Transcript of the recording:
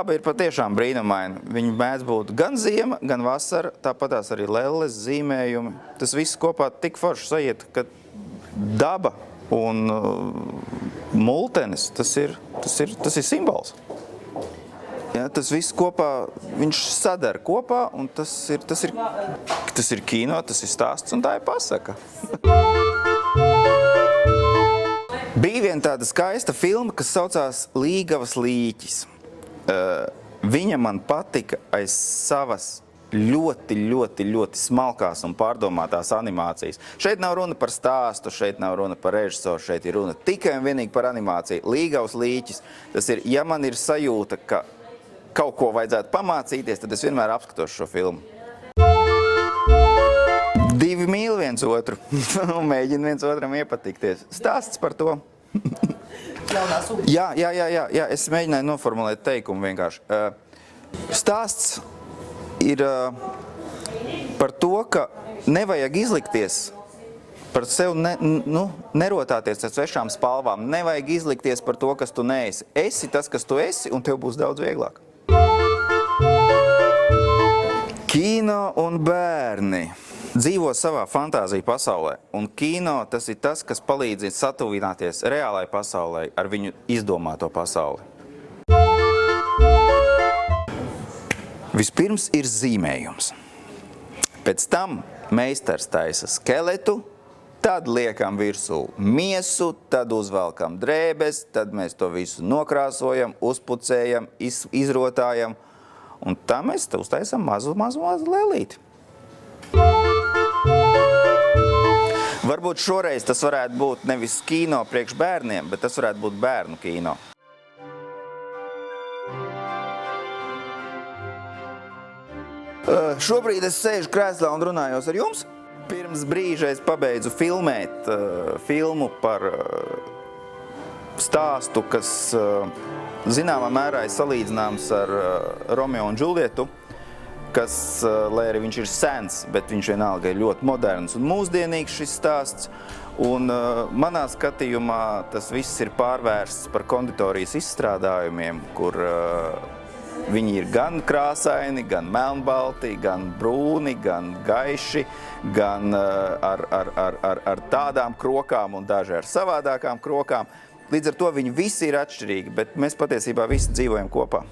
daba ir patiešām brīnumaina. Viņa mēdz būt gan ziema, gan vasara, tāpatās arī lelles, zīmējumi. Tas viss kopā tik forši sajiet, ka daba un multenis, tas ir simbols. Ja, tas viss kopā, viņš sadara kopā, un tas ir kino, tas ir stāsts, un tā ir pasaka. Bija viena tāda skaista filma, kas saucās Līgavas līķis. Viņa man patika aiz savas ļoti smalkās un pārdomātās animācijas. Šeit nav runa par stāstu, šeit nav runa par režisoru, šeit ir runa tikai un vienīgi par animāciju. Līgavas līķis, tas ir, ja man ir sajūta, ka kaut ko vajadzētu pamācīties, tad es vienmēr apskatos šo filmu. Divi mīl viens otru un mēģina viens otram iepatikties. Stāsts par to. Jā, es mēģināju noformulēt teikumu vienkārši. Stāsts ir par to, ka nevajag izlikties par sevi, nerotāties ar svešām spalvām. Nevajag izlikties par to, kas tu neesi. Esi tas, kas tu esi, un tev būs daudz vieglāk. Kino un bērni dzīvo savā fantāziju pasaulē, un kino tas ir tas, kas palīdz satuvināties reālai pasaulē ar viņu izdomāto pasauli. Vispirms ir zīmējums. Pēc tam meistars taisa skeletu, tad liekam virsū miesu, tad uzvelkam drēbes, tad mēs to visu nokrāsojam, uzpucējam, izrotājam, un tā mēs uztaisam mazu lelīti. Varbūt šoreiz tas varētu būt nevis kino priekš bērniem, bet tas varētu būt bērnu kino. Šobrīd es sēžu krēslā un runājos ar jums. Pirms brīža es pabeidzu filmēt filmu par stāstu, kas zināmā mērā ir salīdzināms ar Romeo un Džulietu, kas, lai arī viņš ir sens, bet viņš vienalga ir ļoti moderns un mūsdienīgs šis stāsts. Un manā skatījumā tas viss ir pārvērsts par konditorijas izstrādājumiem, kur viņi ir gan krāsaini, gan melnbalti, gan brūni, gan gaiši, gan ar tādām krokām un daži ar savādākām krokām. Līdz ar to viņi visi ir atšķirīgi, bet mēs patiesībā visi dzīvojam kopā.